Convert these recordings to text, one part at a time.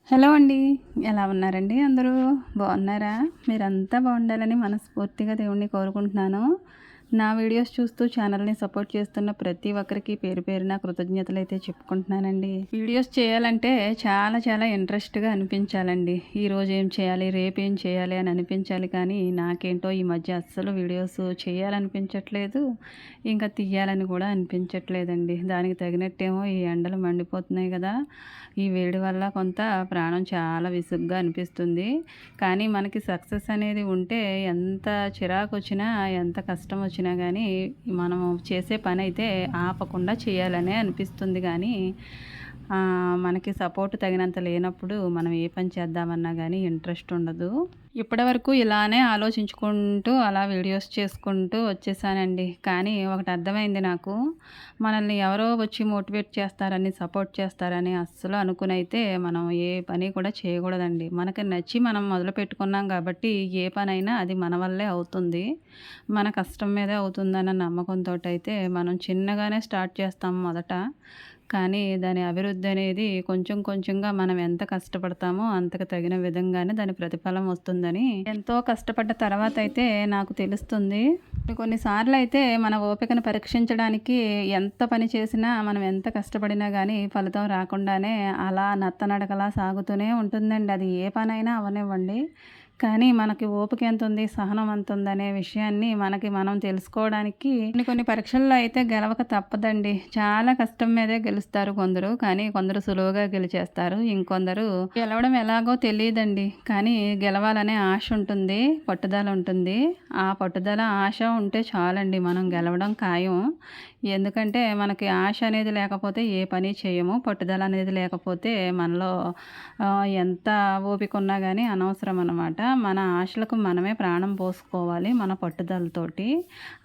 Hello అండి. ఎలా ఉన్నారండి అందరూ? బాగున్నారా? మీరంతా బాగుండాలని మనస్ఫూర్తిగా దేవుడిని కోరుకుంటున్నాను. నా వీడియోస్ చూస్తూ ఛానల్‌ని సపోర్ట్ చేస్తున్న ప్రతి ఒక్కరికి పేరు పేరున కృతజ్ఞతలైతే చెప్పుకుంటున్నానండి. వీడియోస్ చేయాలంటే చాలా చాలా ఇంట్రెస్ట్‌గా అనిపించాలండి. ఈరోజు ఏం చేయాలి? రేపు ఏం చేయాలి? అని అనిపించాలి కానీ నాకేంటో ఈ మధ్య అస్సలు వీడియోస్ చేయాలనిపించట్లేదు. ఇంకా తీయాలని కూడా అనిపించట్లేదండి. దానికి తగినట్టేమో ఈ ఎండలు మండిపోతున్నాయి కదా! ఈ వేడి వల్ల కొంత ప్రాణం చాలా విసుగ్గా అనిపిస్తుంది. కానీ మనకి సక్సెస్ అనేది ఉంటే ఎంత చిరాకొచ్చినా, ఎంత కష్టం వచ్చినా గానీ, మనం చేసే పనైతే ఆపకుండా చేయాలనే అనిపిస్తుంది గానీ, మనకి సపోర్ట్ తగినంత లేనప్పుడు మనం ఏ పని చేద్దామన్నా గానీ ఇంట్రెస్ట్ ఉండదు. ఇప్పటివరకు ఇలానే ఆలోచించుకుంటూ అలా వీడియోస్ చేసుకుంటూ వచ్చేసానండి. కానీ ఒకటి అర్థమైంది నాకు. మనల్ని ఎవరో వచ్చి మోటివేట్ చేస్తారని, సపోర్ట్ చేస్తారని అస్సలు అనుకునైతే మనం ఏ పని కూడా చేయకూడదండి. మనకి నచ్చి మనం మొదలుపెట్టుకున్నాం కాబట్టి ఏ పనైనా అది మన వల్లే అవుతుంది. మన కష్టం మీదే అవుతుందన్న నమ్మకంతోటైతే మనం చిన్నగానే స్టార్ట్ చేస్తాం మొదట. కానీ దాని అభివృద్ధి అనేది కొంచెం కొంచెంగా మనం ఎంత కష్టపడతామో అంతకు తగిన విధంగానే దాని ప్రతిఫలం వస్తుందని ఎంతో కష్టపడ్డ తర్వాత అయితే నాకు తెలుస్తుంది. కొన్నిసార్లు అయితే మన ఓపికను పరీక్షించడానికి ఎంత పని చేసినా మనం ఎంత కష్టపడినా కానీ ఫలితం రాకుండానే అలా నత్తనడకలా సాగుతూనే ఉంటుందండి. అది ఏ పనైనా అవనివ్వండి. కానీ మనకి ఓపిక ఎంతుంది, సహనం ఎంతుందనే విషయాన్ని మనకి మనం తెలుసుకోవడానికి కొన్ని కొన్ని పరీక్షల్లో అయితే గెలవక తప్పదండి. చాలా కష్టం మీదే గెలుస్తారు కొందరు. కానీ కొందరు సులువుగా గెలిచేస్తారు. ఇంకొందరు గెలవడం ఎలాగో తెలియదండి. కానీ గెలవాలనే ఆశ ఉంటుంది, పట్టుదల ఉంటుంది. ఆ పట్టుదల, ఆశ ఉంటే చాలండి మనం గెలవడం ఖాయం. ఎందుకంటే మనకి ఆశ అనేది లేకపోతే ఏ పని చేయము. పట్టుదల అనేది లేకపోతే మనలో ఎంత ఓపిక ఉన్నా గానీ అనవసరం అనమాట. మన ఆశలకు మనమే ప్రాణం పోసుకోవాలి మన పట్టుదలతోటి.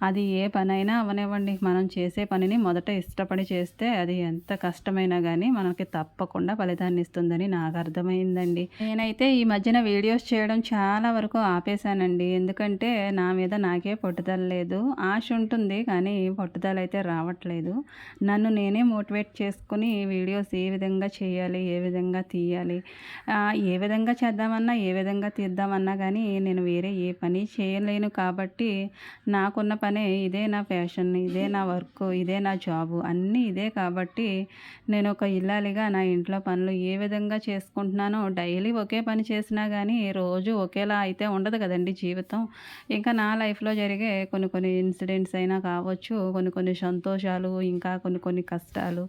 అది ఏ పనైనా అవ్వనివ్వండి. మనం చేసే పనిని మొదట ఇష్టపడి చేస్తే అది ఎంత కష్టమైనా గానీ మనకి తప్పకుండా ఫలితాన్ని ఇస్తుందని నాకు అర్థమైందండి. నేనైతే ఈ మధ్యన వీడియోస్ చేయడం చాలా వరకు ఆపేశానండి. ఎందుకంటే నా మీద నాకే పట్టుదల లేదు. ఆశ ఉంటుంది కానీ పట్టుదల అయితే రావట్లేదు. నన్ను నేనే మోటివేట్ చేసుకొని వీడియోస్ ఏ విధంగా చేయాలి, ఏ విధంగా తీయాలి, ఏ విధంగా చేద్దామన్నా, ఏ విధంగా తీద్దామన్నా కానీ నేను వేరే ఏ పని చేయలేను కాబట్టి నాకున్న పనే ఇదే నా ప్యాషన్, ఇదే నా వర్క్, ఇదే నా జాబు అన్నీ ఇదే కాబట్టి నేను ఒక ఇల్లాలిగా నా ఇంట్లో పనులు ఏ విధంగా చేసుకుంటున్నానో డైలీ ఒకే పని చేసినా కానీ రోజు ఒకేలా అయితే ఉండదు కదండి జీవితం. ఇంకా నా లైఫ్‌లో జరిగే కొన్ని కొన్ని ఇన్సిడెంట్స్ అయినా కావచ్చు, కొన్ని కొన్ని సంతోషాలు, ఇంకా కొన్ని కొన్ని కష్టాలు,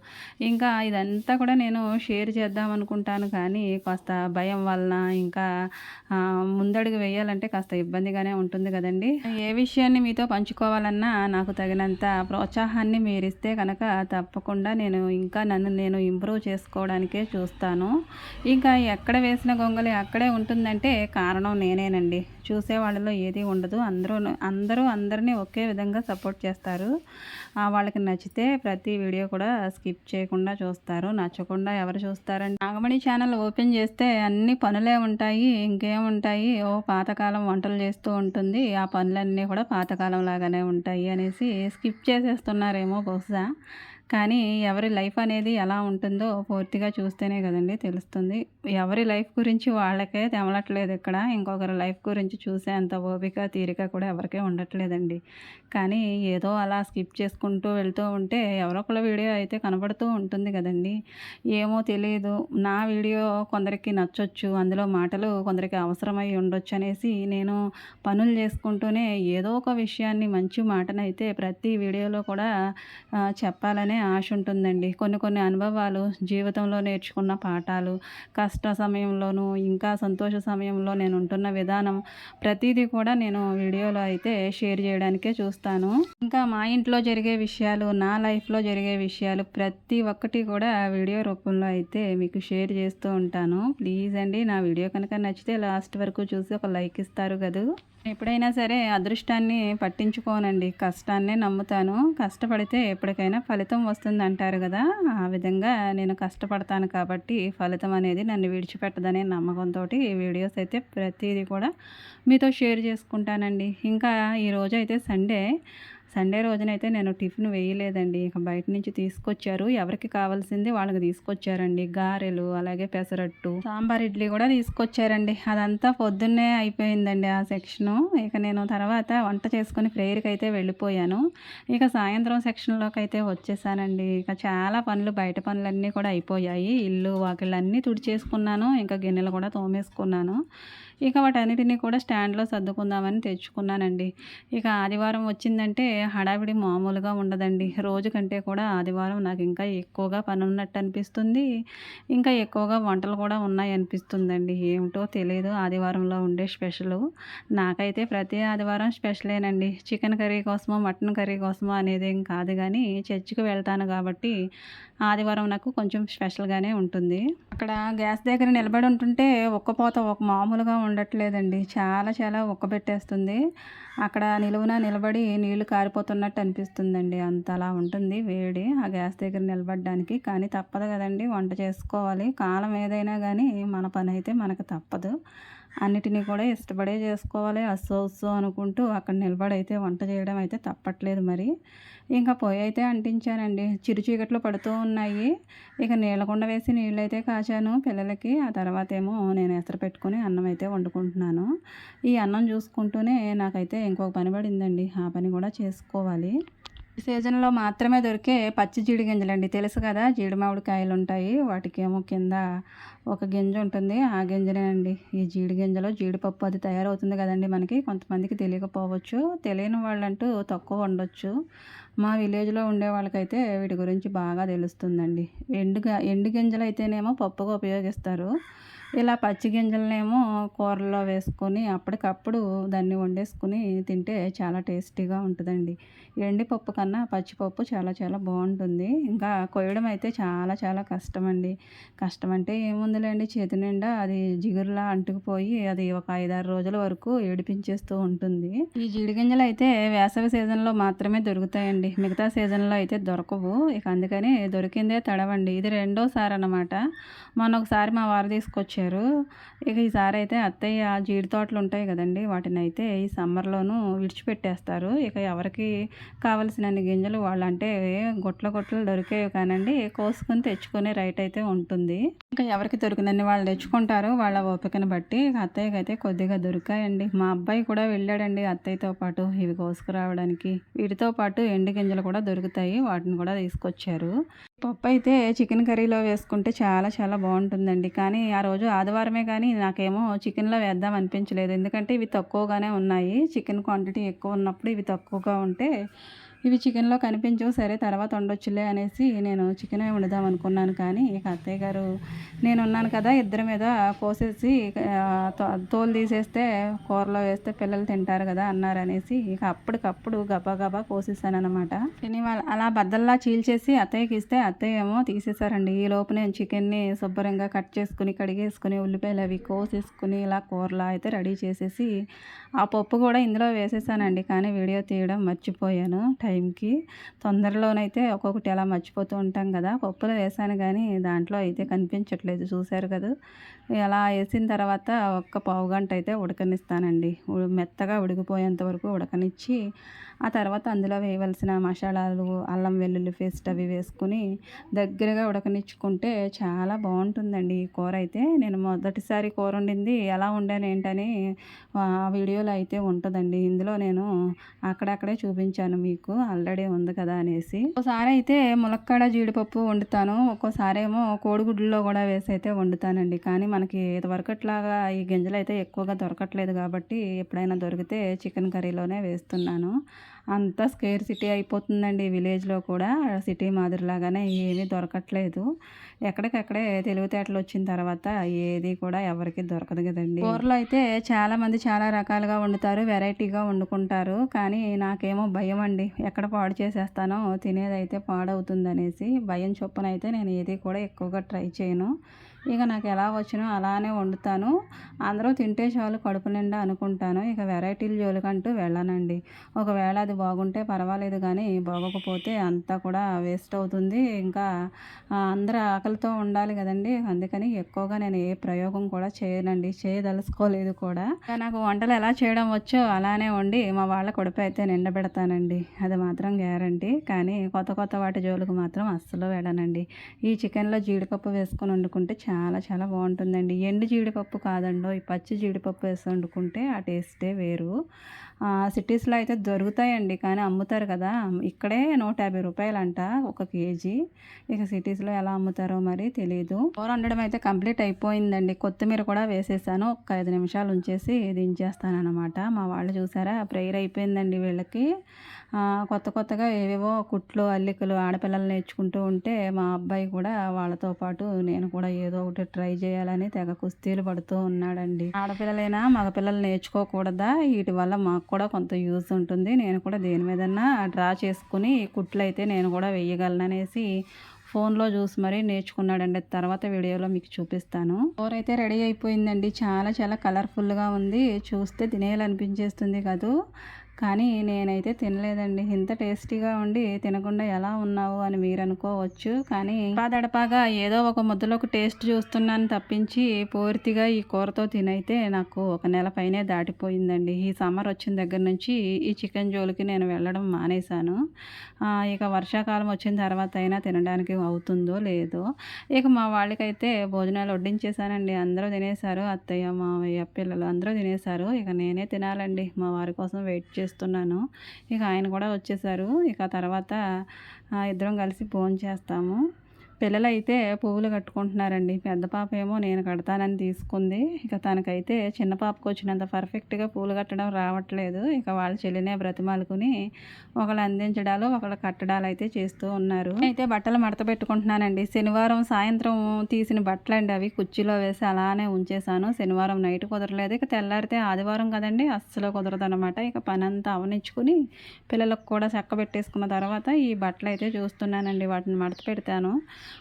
ఇంకా ఇదంతా కూడా నేను షేర్ చేద్దాం అనుకుంటాను కానీ కాస్త భయం వలన ఇంకా ముందడుగు వేయాలంటే కాస్త ఇబ్బందిగానే ఉంటుంది కదండీ! ఏ విషయాన్ని మీతో పంచుకోవాలన్నా నాకు తగినంత ప్రోత్సాహాన్ని మీరిస్తే కనుక తప్పకుండా నేను ఇంకా నన్ను నేను ఇంప్రూవ్ చేసుకోవడానికే చూస్తాను. ఇంకా ఎక్కడ వేసిన గొంగలి అక్కడే ఉంటుందంటే కారణం నేనేనండి. చూసేవాళ్ళలో ఏది ఉండదు. అందరూ అందరిని ఒకే విధంగా సపోర్ట్ చేస్తారు. వాళ్ళకి నచ్చితే ప్రతి వీడియో కూడా స్కిప్ చేయకుండా చూస్తారు. నచ్చకుండా ఎవరు చూస్తారండి? నాగమణి ఛానల్ ఓపెన్ చేస్తే అన్ని పనులే ఉంటాయి. ఇంకేముంటాయి? పాతకాలం వంటలు చేస్తూ ఉంటుంది. ఆ పనులన్నీ కూడా పాతకాలం లాగానే ఉంటాయి అనేసి స్కిప్ చేసేస్తున్నారేమో బహుశా. కానీ ఎవరి లైఫ్ అనేది ఎలా ఉంటుందో పూర్తిగా చూస్తేనే కదండీ తెలుస్తుంది. ఎవరి లైఫ్ గురించి వాళ్ళకే తెమలట్లేదు ఇక్కడ. ఇంకొకరి లైఫ్ గురించి చూసే అంత ఓపిక, తీరిక కూడా ఎవరికీ ఉండట్లేదండి. కానీ ఏదో అలా స్కిప్ చేసుకుంటూ వెళ్తూ ఉంటే ఎవరో ఒకళ్ళ వీడియో అయితే కనబడుతూ ఉంటుంది కదండీ! ఏమో తెలీదు. నా వీడియో కొందరికి నచ్చొచ్చు. అందులో మాటలు కొందరికి అవసరమై ఉండొచ్చనేసి నేను పనులు చేసుకుంటూనే ఏదో ఒక విషయాన్ని, మంచి మాటనైతే ప్రతి వీడియోలో కూడా చెప్పాలనే ఆశ ఉంటుందండి. కొన్ని కొన్ని అనుభవాలు, జీవితంలో నేర్చుకున్న పాఠాలు, కష్ట సమయంలోనూ, ఇంకా సంతోష సమయంలో నేను ఉంటున్న విధానం ప్రతీదీ కూడా నేను వీడియోలో అయితే షేర్ చేయడానికే చూస్తాను. ఇంకా మా ఇంట్లో జరిగే విషయాలు, నా లైఫ్‌లో జరిగే విషయాలు ప్రతి ఒక్కటి కూడా వీడియో రూపంలో అయితే మీకు షేర్ చేస్తూ ఉంటాను. ప్లీజ్ అండి, నా వీడియో కనుక నచ్చితే లాస్ట్ వరకు చూసి ఒక లైక్ ఇస్తారు కదూ! ఎప్పుడైనా సరే అదృష్టాన్ని పట్టించుకోనండి. కష్టాన్నే నమ్ముతాను. కష్టపడితే ఎప్పటికైనా ఫలితం వస్తుందంటారు గదా! ఆ విధంగా నేను కష్టపడతాను కాబట్టి ఫలితం అనేది నన్ను విడిచిపెట్టదనే నమ్మకంతోటి ఈ వీడియోస్ అయితే ప్రతీది కూడా మీతో షేర్ చేసుకుంటానండి. ఇంకా ఈరోజైతే సండే. సండే రోజునైతే నేను టిఫిన్ వేయలేదండి. ఇక బయట నుంచి తీసుకొచ్చారు. ఎవరికి కావాల్సింది వాళ్ళకి తీసుకొచ్చారండి. గారెలు, అలాగే పెసరట్టు, సాంబార్ ఇడ్లీ కూడా తీసుకొచ్చారండి. అదంతా పొద్దున్నే అయిపోయిందండి ఆ సెక్షను. ఇక నేను తర్వాత వంట చేసుకొని ప్రేయర్కి అయితే వెళ్ళిపోయాను. ఇక సాయంత్రం సెక్షన్లోకి అయితే వచ్చేసానండి. ఇక చాలా పనులు, బయట పనులన్నీ కూడా అయిపోయాయి. ఇల్లు వాకిళ్ళన్నీ తుడిచేసుకున్నాను. ఇంకా గిన్నెలు కూడా తోమేసుకున్నాను. ఇక వాటన్నిటిని కూడా స్టాండ్లో సర్దుకుందామని తెచ్చుకున్నానండి. ఇక ఆదివారం వచ్చిందంటే హడావిడి మామూలుగా ఉండదండి. రోజు కంటే కూడా ఆదివారం నాకు ఇంకా ఎక్కువగా పని ఉన్నట్టు అనిపిస్తుంది. ఇంకా ఎక్కువగా వంటలు కూడా ఉన్నాయి అనిపిస్తుందండి. ఏమిటో తెలియదు ఆదివారంలో ఉండే స్పెషలు. నాకైతే ప్రతి ఆదివారం స్పెషలేనండి. చికెన్ కర్రీ కోసమో, మటన్ కర్రీ కోసమో అనేదేం కాదు కానీ చర్చికి వెళ్తాను కాబట్టి ఆదివారం నాకు కొంచెం స్పెషల్‌గానే ఉంటుంది. అక్కడ గ్యాస్ దగ్గర నిలబడి ఉంటుంటే ఉక్కపోత ఒక మామూలుగా ఉండట్లేదండి. చాలా చాలా ఉక్కబెట్టేస్తుంది. అక్కడ నిలువున నిలబడి నీళ్లు కారిపోతున్నట్టు అనిపిస్తుందండి. అంతలా ఉంటుంది వేడి ఆ గ్యాస్ దగ్గర నిలబడడానికి. కానీ తప్పదు కదండీ! వంట చేసుకోవాలి. కాలం ఏదైనా గానీ మన పనైతే మనకు తప్పదు. అన్నిటిని కూడా ఇష్టపడే చేసుకోవాలి. అస్సో అస్సో అనుకుంటూ అక్కడ నిలబడైతే వంట చేయడం అయితే తప్పట్లేదు మరి. ఇంకా పొయ్యి అయితే అంటించానండి. చిరుచీకట్లు పడుతూ ఉన్నాయి. ఇక నీళ్ళ కుండ వేసి నీళ్ళైతే కాచాను పిల్లలకి. ఆ తర్వాతేమో నేను ఎసరు పెట్టుకొని అన్నం అయితే వండుకుంటున్నాను. ఈ అన్నం చూసుకుంటూనే నాకైతే ఇంకొక పని పడిందండి. ఆ పని కూడా చేసుకోవాలి. ఈ సీజన్‌లో మాత్రమే దొరికే పచ్చి జీడి గింజలండి. తెలుసు కదా! జీడి మామిడికాయలుంటాయి. వాటికేమో కింద ఒక గింజ ఉంటుంది. ఆ గింజనేనండి. ఈ జీడి గింజలో జీడిపప్పు అది తయారవుతుంది కదండీ మనకి. కొంతమందికి తెలియకపోవచ్చు. తెలియని వాళ్ళంటూ తక్కువ ఉండొచ్చు. మా విలేజ్‌లో ఉండే వాళ్ళకైతే వీటి గురించి బాగా తెలుస్తుందండి. ఎండు గింజలైతేనేమో పప్పుగా ఉపయోగిస్తారు. ఇలా పచ్చి గింజలనేమో కూరల్లో వేసుకొని అప్పటికప్పుడు దాన్ని వండేసుకొని తింటే చాలా టేస్టీగా ఉంటదండి. ఎండిపప్పు కన్నా పచ్చిపప్పు చాలా చాలా బావుంటుంది. ఇంకా కొయ్యడం అయితే చాలా చాలా కష్టమండి. కష్టమంటే ఏముందిలేండి, చేతి నిండా అది జిగురులా అంటుకుపోయి అది ఒక 5, 6 రోజుల వరకు ఏడిపించేస్తూ ఉంటుంది. ఈ జీడి గింజలైతే వేసవి సీజన్‌లో మాత్రమే దొరుకుతాయండి. మిగతా సీజన్‌లో అయితే దొరకవు. ఇక అందుకని దొరికిందే తడవండి. ఇది రెండోసారనమాట. మొన్న ఒకసారి మా వారు తీసుకొచ్చారు. ఇక ఈసారైతే అత్తయ్య జీడి తోటలుంటాయి గదండీ! వాటినైతే ఈ సమ్మర్‌లోనూ విడిచిపెట్టేస్తారు. ఇక ఎవరికి కావాల్సినన్ని గింజలు వాళ్ళంటే గుట్టలు గుట్టలు దొరికేవి కానండి, కోసుకొని తెచ్చుకునే రైట్ అయితే ఉంటుంది. ఇంకా ఎవరికి దొరికినన్ని వాళ్ళు తెచ్చుకుంటారు వాళ్ళ ఓపికను బట్టి. ఇక అత్తయ్యకైతే కొద్దిగా దొరికాయండి. మా అబ్బాయి కూడా వెళ్ళాడండి అత్తయ్యతో పాటు ఇవి కోసుకురావడానికి. వీటితో పాటు ఎండు గింజలు కూడా దొరుకుతాయి. వాటిని కూడా తీసుకొచ్చారు. పప్పయితే చికెన్ కర్రీలో వేసుకుంటే చాలా చాలా బావుంటుందండి. కానీ ఆ రోజు ఆదివారమే కానీ నాకేమో చికెన్‌లో వేద్దాం అనిపించలేదు. ఎందుకంటే ఇవి తక్కువగానే ఉన్నాయి. చికెన్ క్వాంటిటీ ఎక్కువ ఉన్నప్పుడు ఇవి తక్కువగా ఉంటే ఇవి చికెన్‌లో కనిపించవు. సరే తర్వాత వండొచ్చులే అనేసి నేను చికెనే వండుదాం అనుకున్నాను. కానీ ఇక అత్తయ్య గారు నేనున్నాను కదా! ఇద్దరి మీద కోసేసి తోలు తీసేస్తే కూరలో వేస్తే పిల్లలు తింటారు కదా! అన్నారనేసి ఇక అప్పటికప్పుడు గబా గబా కోసేసాననమాట. తిని అలా బద్దల్లా చీల్చేసి అత్తయ్యకి ఇస్తే అత్తయ్య ఏమో తీసేసారండి. ఈలోపు నేను చికెన్‌ని శుభ్రంగా కట్ చేసుకొని, కడిగేసుకొని, ఉల్లిపాయలు అవి కోసేసుకొని ఇలా కూరలా అయితే రెడీ చేసేసి ఆ పప్పు కూడా ఇందులో వేసేసానండి. కానీ వీడియో తీయడం మర్చిపోయాను టైంకి. తొందరలోనైతే ఒక్కొక్కటి అలా మర్చిపోతూ ఉంటాం కదా! పప్పులో వేసాను కానీ దాంట్లో అయితే కనిపించట్లేదు చూసారు కదా! అలా వేసిన తర్వాత ఒక్క పావుగంట అయితే ఉడకనిస్తానండి. మెత్తగా ఉడికిపోయేంత వరకు ఉడకనిచ్చి ఆ తర్వాత అందులో వేయవలసిన మసాలాలు, అల్లం వెల్లుల్లి పేస్ట్ అవి వేసుకొని దగ్గరగా ఉడకనిచ్చుకుంటే చాలా బావుంటుందండి ఈ కూర అయితే. నేను మొదటిసారి కూర వండింది ఎలా వండాను ఏంటని వీడియోలో అయితే ఉంటదండి. ఇందులో నేను అక్కడక్కడే చూపించాను మీకు ఆల్రెడీ ఉంది కదా అనేసి. ఒక్కోసారి అయితే ములక్కాడ జీడిపప్పు వండుతాను. ఒక్కోసారేమో కోడిగుడ్డులో కూడా వేసి అయితే వండుతానండి. కానీ మనకి ఇదివరకట్లాగా ఈ గింజలైతే ఎక్కువగా దొరకట్లేదు కాబట్టి ఎప్పుడైనా దొరికితే చికెన్ కర్రీలోనే వేస్తున్నాను. అంతా స్కేర్సిటీ అయిపోతుందండి విలేజ్‌లో కూడా. సిటీ మాదిరిలాగానే ఏమీ దొరకట్లేదు. ఎక్కడికక్కడే తెలివితేటలు వచ్చిన తర్వాత ఏది కూడా ఎవరికీ దొరకదు కదండీ. కూరలో అయితే చాలామంది చాలా రకాలుగా వండుతారు. వెరైటీగా వండుకుంటారు. కానీ నాకేమో భయమండి. ఎక్కడ పాడు చేసేస్తానో, తినేదైతే పాడవుతుందనేసి భయం చొప్పున అయితే నేను ఏది కూడా ఎక్కువగా ట్రై చేయను. ఇక నాకు ఎలా వచ్చినో అలానే వండుతాను. అందరూ తింటే చాలు కడుపు నిండా అనుకుంటాను. ఇక వెరైటీల జోలికంటూ వెళ్ళనండి. ఒకవేళ అది బాగుంటే పర్వాలేదు కానీ బాగోకపోతే అంతా కూడా వేస్ట్ అవుతుంది. ఇంకా అందరూ ఆకలితో ఉండాలి కదండీ! అందుకని ఎక్కువగా నేను ఏ ప్రయోగం కూడా చేయనండి. చేయదలుచుకోలేదు కూడా. నాకు వంటలు ఎలా చేయడం వచ్చో అలానే వండి మా వాళ్ళ కడుపు అయితే నిండబెడతానండి. అది మాత్రం గ్యారంటీ. కానీ కొత్త కొత్త వాటి జోలికి మాత్రం అస్సలు వెళ్ళనండి. ఈ చికెన్‌లో జీడిపప్పు వేసుకొని వండుకుంటే చాలా చాలా బాగుంటుందండి. ఎండు జీడిపప్పు కాదండోయ్! పచ్చి జీడిపప్పు వేసి వండుకుంటే ఆ టేస్టే వేరు. సిటీస్‌లో అయితే దొరుకుతాయండి. కానీ అమ్ముతారు కదా! ఇక్కడే రూ. 150 ఒక కేజీ. ఇక సిటీస్‌లో ఎలా అమ్ముతారో మరి తెలీదు. కూర వండడం అయితే కంప్లీట్ అయిపోయిందండి. కొత్తిమీర కూడా వేసేసాను. ఒక్క 5 నిమిషాలు ఉంచేసి దించేస్తాననమాట. మా వాళ్ళు చూసారా ప్రేయర్ అయిపోయిందండి వీళ్ళకి. కొత్త కొత్తగా ఏవేవో కుట్లు, అల్లికలు ఆడపిల్లలు నేర్చుకుంటూ ఉంటే మా అబ్బాయి కూడా వాళ్ళతో పాటు నేను కూడా ఏదో ఒకటి ట్రై చేయాలని తెగ కుస్తీలు పడుతూ ఉన్నాడండి. ఆడపిల్లలైనా మగపిల్లలు నేర్చుకోకూడదా? వీటి వల్ల మాకు కూడా కొంత యూజ్ ఉంటుంది. నేను కూడా దేని మీదన్నా డ్రా చేసుకుని కుట్లయితే నేను కూడా వేయగలననేసి ఫోన్లో చూసి మరీ నేర్చుకున్నాడండి. తర్వాత వీడియోలో మీకు చూపిస్తాను. కూర అయితే రెడీ అయిపోయిందండి. చాలా చాలా కలర్ఫుల్గా ఉంది. చూస్తే తినేయాలనిపించేస్తుంది కదూ! కానీ నేనైతే తినలేదండి. ఇంత టేస్టీగా ఉండి తినకుండా ఎలా ఉన్నావు అని మీరు అనుకోవచ్చు. కానీ దడపాగా ఏదో ఒక ముద్దలోకి టేస్ట్ చూస్తున్నాను తప్పించి పూర్తిగా ఈ కూరతో తినైతే నాకు ఒక నెల పైనే దాటిపోయిందండి. ఈ సమ్మర్ వచ్చిన దగ్గర నుంచి ఈ చికెన్ జోలికి నేను వెళ్ళడం మానేశాను. ఇక వర్షాకాలం వచ్చిన తర్వాత అయినా తినడానికి అవుతుందో లేదో. ఇక మా వాళ్ళకైతే భోజనాలు వడ్డించేసానండి. అందరూ తినేశారు. అత్తయ్య, మావయ్య, పిల్లలు అందరూ తినేశారు. ఇక నేనే తినాలండి. మా వారి కోసం వెయిట్ చేస్తున్నాను. ఇక ఆయన కూడా వచ్చేసారు. ఇక తర్వాత ఇద్దరం కలిసి భోంచేస్తాము. పిల్లలైతే పువ్వులు కట్టుకుంటున్నారండి. పెద్ద పాప ఏమో నేను కడతానని తీసుకుంది. ఇక తనకైతే చిన్న పాపకు వచ్చినంత పర్ఫెక్ట్‌గా పూలు కట్టడం రావట్లేదు. ఇక వాళ్ళ చెల్లినే బ్రతిమాలుకుని ఒకళ్ళు అందించడాలు, ఒకళ్ళు కట్టడాలు అయితే చేస్తూ ఉన్నారు. అయితే బట్టలు మడత పెట్టుకుంటున్నానండి. శనివారం సాయంత్రం తీసిన బట్టలండి అవి కుర్చీలో వేసి అలానే ఉంచేసాను. శనివారం నైట్ కుదరలేదు. ఇక తెల్లారితే ఆదివారం కదండీ! అస్సలు కుదరదనమాట. ఇక పనంతా అవనించుకుని పిల్లలకు కూడా చక్కబెట్టేసుకున్న తర్వాత ఈ బట్టలైతే చూస్తున్నానండి. వాటిని మడత పెడతాను.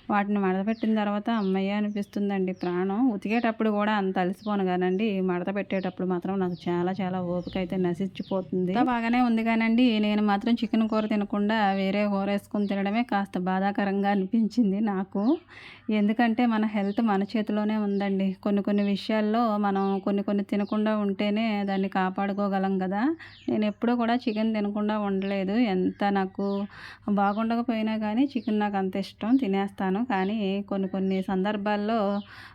వాటిని మడతపెట్టిన తర్వాత అమ్మయ్య అనిపిస్తుందండి ప్రాణం. ఉతికేటప్పుడు కూడా అంత అలసిపోను కానండి, మడత పెట్టేటప్పుడు మాత్రం నాకు చాలా చాలా ఓపిక అయితే నశించిపోతుంది. బాగానే ఉంది కానండి, నేను మాత్రం చికెన్ కూర తినకుండా వేరే కూర వేసుకొని తినడమే కాస్త బాధాకరంగా అనిపించింది నాకు. ఎందుకంటే మన హెల్త్ మన చేతిలోనే ఉందండి. కొన్ని కొన్ని విషయాల్లో మనం కొన్ని తినకుండా ఉంటేనే దాన్ని కాపాడుకోగలం కదా. నేను ఎప్పుడూ కూడా చికెన్ తినకుండా ఉండలేదు. ఎంత నాకు బాగుండకపోయినా కానీ చికెన్ నాకు అంత ఇష్టం, తినేస్తాను. కానీ కొన్ని సందర్భాల్లో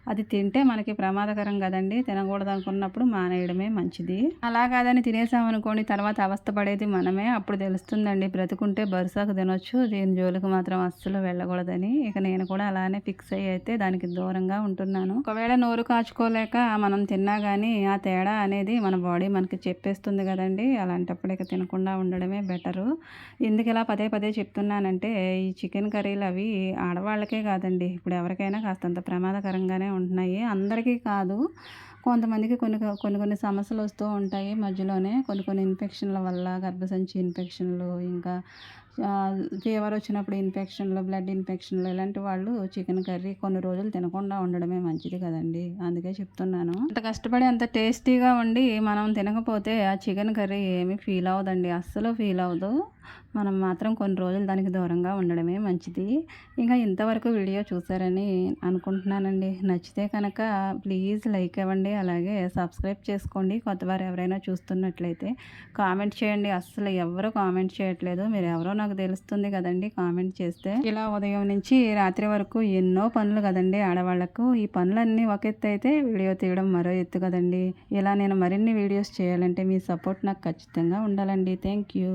అది తింటే మనకి ప్రమాదకరం కదండి. తినకూడదు అనుకున్నప్పుడు మానేయడమే మంచిది. అలా కాదని తినేసామనుకోండి తర్వాత అవస్థ పడేది మనమే. అప్పుడు తెలుస్తుందండి బ్రతుకుంటే బరుసాకు తినొచ్చు, దీని జోలికి మాత్రం అస్సలు వెళ్ళకూడదని. ఇక నేను కూడా అలానే ఫిక్స్ అయ్యి అయితే దానికి దూరంగా ఉంటున్నాను. ఒకవేళ నోరు కాచుకోలేక మనం తిన్నా కానీ ఆ తేడా అనేది మన బాడీ మనకి చెప్పేస్తుంది కదండి. అలాంటప్పుడు ఇక తినకుండా ఉండడమే బెటరు. ఎందుకు ఇలా పదే పదే చెప్తున్నానంటే ఈ చికెన్ కర్రీలు అవి ఆడవాళ్ళకే కాదండి, ఇప్పుడు ఎవరికైనా కాస్తంత ప్రమాదకరంగానే ఉంటున్నాయి. అందరికీ కాదు, కొంతమందికి కొన్ని సమస్యలు వస్తూ ఉంటాయి మధ్యలోనే. కొన్ని ఇన్ఫెక్షన్ల వల్ల గర్భసంచి ఇన్ఫెక్షన్లు, ఇంకా ఫీవర్ వచ్చినప్పుడు ఇన్ఫెక్షన్లు, బ్లడ్ ఇన్ఫెక్షన్లు, ఇలాంటి వాళ్ళు చికెన్ కర్రీ కొన్ని రోజులు తినకుండా ఉండడమే మంచిది కదండి. అందుకే చెప్తున్నాను. అంత కష్టపడి అంత టేస్టీగా ఉండి మనం తినకపోతే ఆ చికెన్ కర్రీ ఏమీ ఫీల్ అవ్వదండి, అస్సలు ఫీల్ అవ్వదు. మనం మాత్రం కొన్ని రోజులు దానికి దూరంగా ఉండడమే మంచిది. ఇంకా ఇంతవరకు వీడియో చూసారని అనుకుంటున్నానండి. నచ్చితే కనుక ప్లీజ్ లైక్ ఇవ్వండి, అలాగే సబ్స్క్రైబ్ చేసుకోండి. కొత్తవారు ఎవరైనా చూస్తున్నట్లయితే కామెంట్ చేయండి. అస్సలు ఎవరు కామెంట్ చేయట్లేదు. మీరు ఎవరో నాకు తెలుస్తుంది కదండి కామెంట్ చేస్తే. ఇలా ఉదయం నుంచి రాత్రి వరకు ఎన్నో పనులు కదండి ఆడవాళ్లకు. ఈ పనులన్నీ ఒక ఎత్తు అయితే వీడియో తీయడం మరో ఎత్తు కదండి. ఇలా నేను మరిన్ని వీడియోస్ చేయాలంటే మీ సపోర్ట్ నాకు ఖచ్చితంగా ఉండాలండి. Thank you.